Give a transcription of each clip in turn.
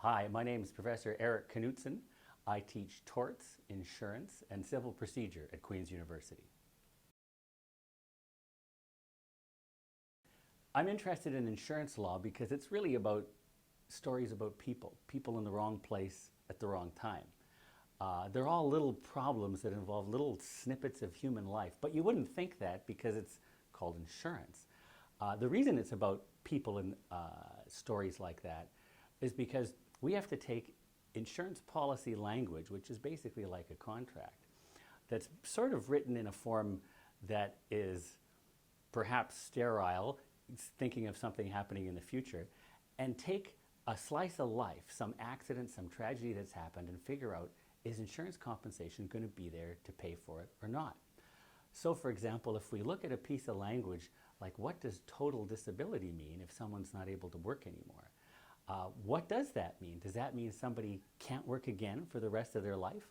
Hi, my name is Professor Eric Knutsen. I teach torts, insurance, and civil procedure at Queen's University. I'm interested in insurance law because it's really about stories about people in the wrong place at the wrong time. They're all little problems that involve little snippets of human life, but you wouldn't think that because it's called insurance. The reason it's about people and stories like that is because we have to take insurance policy language, which is basically like a contract, that's sort of written in a form that is perhaps sterile, thinking of something happening in the future, and take a slice of life, some accident, some tragedy that's happened, and figure out, is insurance compensation going to be there to pay for it or not? So for example, if we look at a piece of language like what does total disability mean if someone's not able to work anymore? What does that mean? Does that mean somebody can't work again for the rest of their life?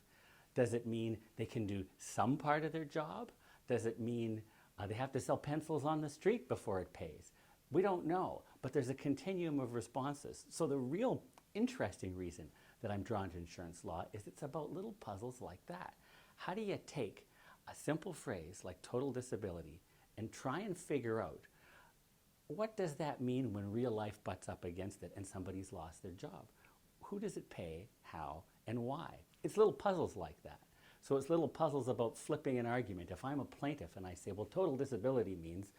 Does it mean they can do some part of their job? Does it mean they have to sell pencils on the street before it pays? We don't know, but there's a continuum of responses. So the real interesting reason that I'm drawn to insurance law is it's about little puzzles like that. How do you take a simple phrase like total disability and try and figure out what does that mean when real life butts up against it and somebody's lost their job? Who does it pay, how, and why? It's little puzzles like that. So it's little puzzles about flipping an argument. If I'm a plaintiff and I say, well, total disability means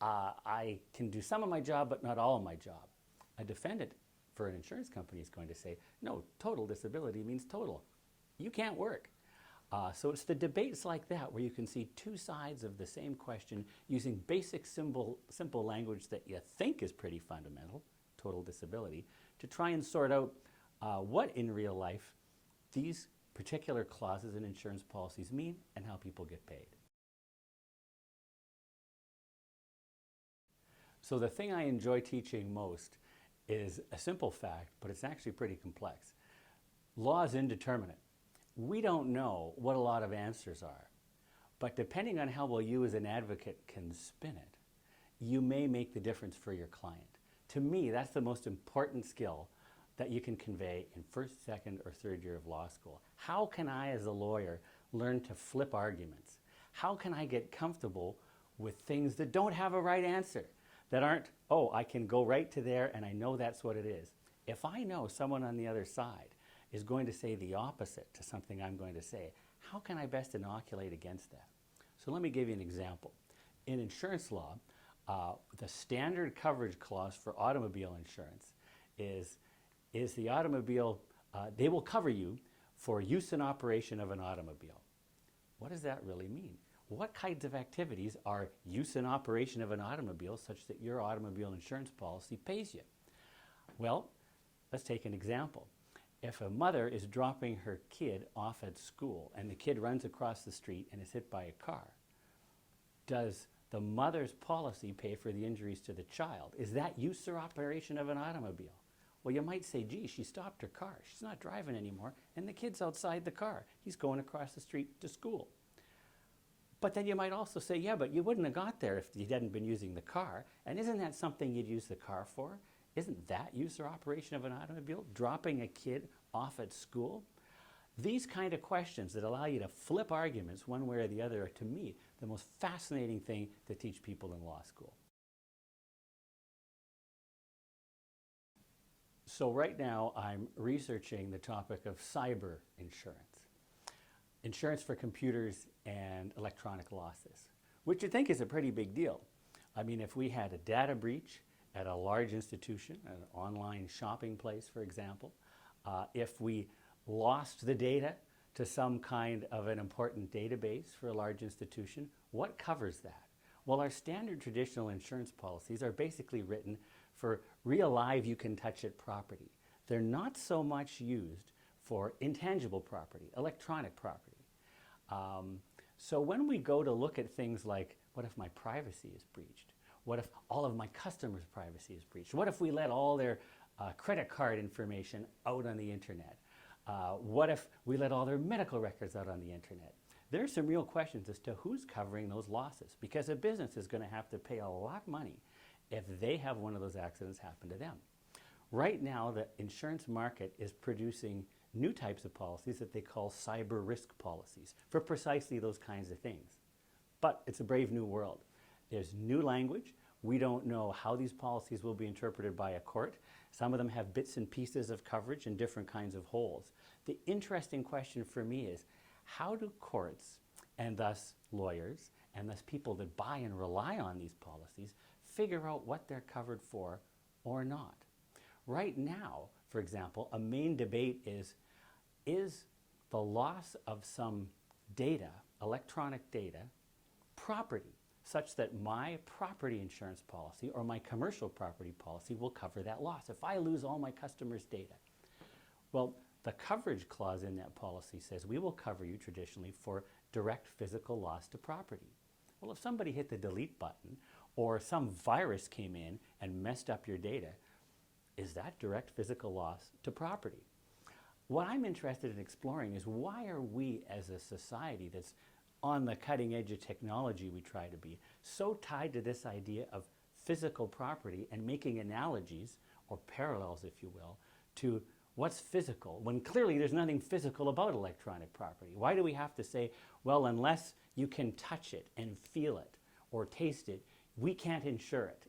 I can do some of my job but not all of my job. A defendant for an insurance company is going to say, no, total disability means total. You can't work. So it's the debates like that where you can see two sides of the same question using basic simple language that you think is pretty fundamental, total disability, to try and sort out what in real life these particular clauses in insurance policies mean and how people get paid. So the thing I enjoy teaching most is a simple fact, but it's actually pretty complex. Law is indeterminate. We don't know what a lot of answers are, but depending on how well you as an advocate can spin it, you may make the difference for your client. To me, that's the most important skill that you can convey in first, second, or third year of law school. How can I, as a lawyer, learn to flip arguments? How can I get comfortable with things that don't have a right answer, that aren't, oh, I can go right to there and I know that's what it is. If I know someone on the other side is going to say the opposite to something I'm going to say, how can I best inoculate against that? So let me give you an example. In insurance law, the standard coverage clause for automobile insurance is the automobile, they will cover you for use and operation of an automobile. What does that really mean? What kinds of activities are use and operation of an automobile such that your automobile insurance policy pays you? Well, let's take an example. If a mother is dropping her kid off at school and the kid runs across the street and is hit by a car, does the mother's policy pay for the injuries to the child? Is that use or operation of an automobile? Well, you might say, gee, she stopped her car. She's not driving anymore, and the kid's outside the car. He's going across the street to school. But then you might also say, yeah, but you wouldn't have got there if you hadn't been using the car. And isn't that something you'd use the car for? Isn't that use or operation of an automobile? Dropping a kid off at school? These kind of questions that allow you to flip arguments one way or the other are, to me, the most fascinating thing to teach people in law school. So right now I'm researching the topic of cyber insurance. Insurance for computers and electronic losses, which you think is a pretty big deal. I mean, if we had a data breach at a large institution, an online shopping place, for example, if we lost the data to some kind of an important database for a large institution, what covers that? Well, our standard traditional insurance policies are basically written for real live you can touch it property. They're not so much used for intangible property, electronic property. So when we go to look at things like, what if my privacy is breached? What if all of my customers' privacy is breached? What if we let all their credit card information out on the internet? What if we let all their medical records out on the internet? There are some real questions as to who's covering those losses, because a business is going to have to pay a lot of money if they have one of those accidents happen to them. Right now, the insurance market is producing new types of policies that they call cyber risk policies for precisely those kinds of things. But it's a brave new world. There's new language. We don't know how these policies will be interpreted by a court. Some of them have bits and pieces of coverage and different kinds of holes. The interesting question for me is, how do courts, and thus lawyers, and thus people that buy and rely on these policies, figure out what they're covered for or not? Right now, for example, a main debate is the loss of some data, electronic data, property, such that my property insurance policy or my commercial property policy will cover that loss if I lose all my customers' data? Well, the coverage clause in that policy says we will cover you traditionally for direct physical loss to property. Well, if somebody hit the delete button or some virus came in and messed up your data, is that direct physical loss to property? What I'm interested in exploring is, why are we as a society that's on the cutting edge of technology we try to be, so tied to this idea of physical property and making analogies, or parallels if you will, to what's physical, when clearly there's nothing physical about electronic property? Why do we have to say, well, unless you can touch it and feel it or taste it, we can't insure it?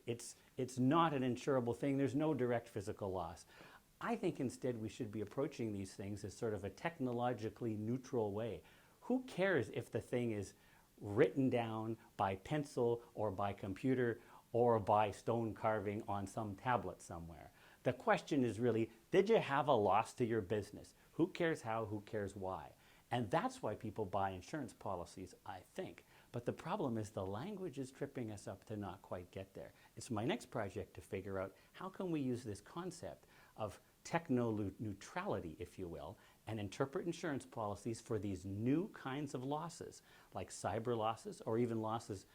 It's not an insurable thing. There's no direct physical loss. I think instead we should be approaching these things as sort of a technologically neutral way. Who cares if the thing is written down by pencil or by computer or by stone carving on some tablet somewhere? The question is really, did you have a loss to your business? Who cares how, who cares why? And that's why people buy insurance policies, I think. But the problem is the language is tripping us up to not quite get there. It's my next project to figure out, how can we use this concept of techno-neutrality, if you will, and interpret insurance policies for these new kinds of losses, like cyber losses, or even losses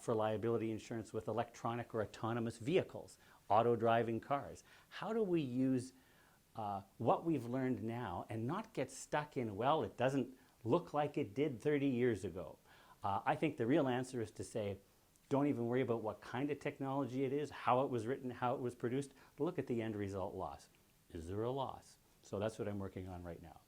for liability insurance with electronic or autonomous vehicles, auto-driving cars. How do we use what we've learned now and not get stuck in, well, it doesn't look like it did 30 years ago? I think the real answer is to say, don't even worry about what kind of technology it is, how it was written, how it was produced. Look at the end result loss. Is there a loss? So that's what I'm working on right now.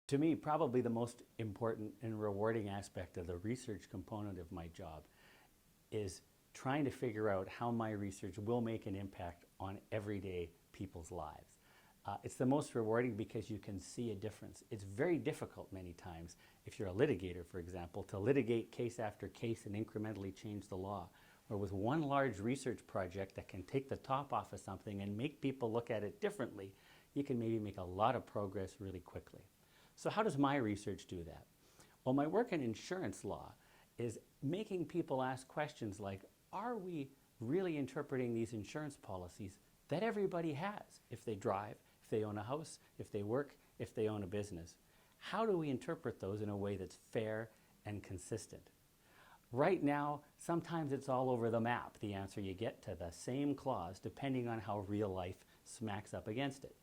To me, probably the most important and rewarding aspect of the research component of my job is trying to figure out how my research will make an impact on everyday people's lives. It's the most rewarding because you can see a difference. It's very difficult many times, if you're a litigator, for example, to litigate case after case and incrementally change the law. Or with one large research project that can take the top off of something and make people look at it differently, you can maybe make a lot of progress really quickly. So how does my research do that? Well, my work in insurance law is making people ask questions like, are we really interpreting these insurance policies that everybody has? If they drive, if they own a house, if they work, if they own a business. How do we interpret those in a way that's fair and consistent? Right now, sometimes it's all over the map, the answer you get to the same clause, depending on how real life smacks up against it.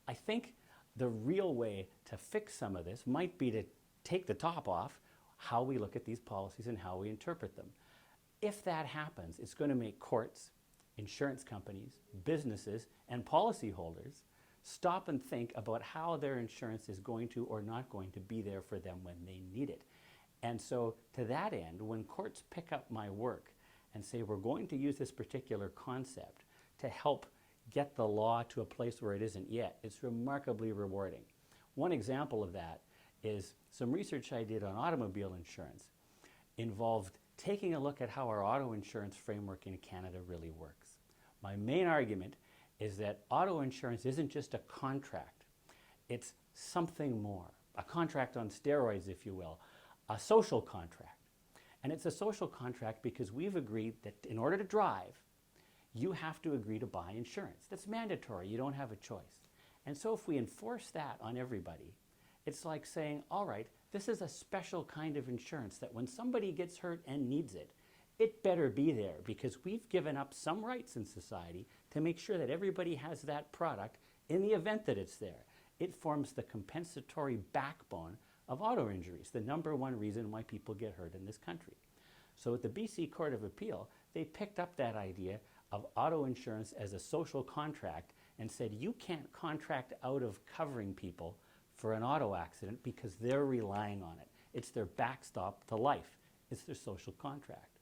I think the real way to fix some of this might be to take the top off how we look at these policies and how we interpret them. If that happens, it's going to make courts, insurance companies, businesses, and policyholders stop and think about how their insurance is going to or not going to be there for them when they need it. And so to that end, when courts pick up my work and say, we're going to use this particular concept to help get the law to a place where it isn't yet, it's remarkably rewarding. One example of that is some research I did on automobile insurance involved taking a look at how our auto insurance framework in Canada really works. My main argument is that auto insurance isn't just a contract, it's something more. A contract on steroids, if you will, a social contract. And it's a social contract because we've agreed that in order to drive, you have to agree to buy insurance. That's mandatory, you don't have a choice. And so if we enforce that on everybody, it's like saying, all right, this is a special kind of insurance that when somebody gets hurt and needs it, it better be there because we've given up some rights in society to make sure that everybody has that product in the event that it's there. It forms the compensatory backbone of auto injuries, the #1 reason why people get hurt in this country. So at the BC Court of Appeal, they picked up that idea of auto insurance as a social contract and said you can't contract out of covering people for an auto accident because they're relying on it. It's their backstop to life. It's their social contract.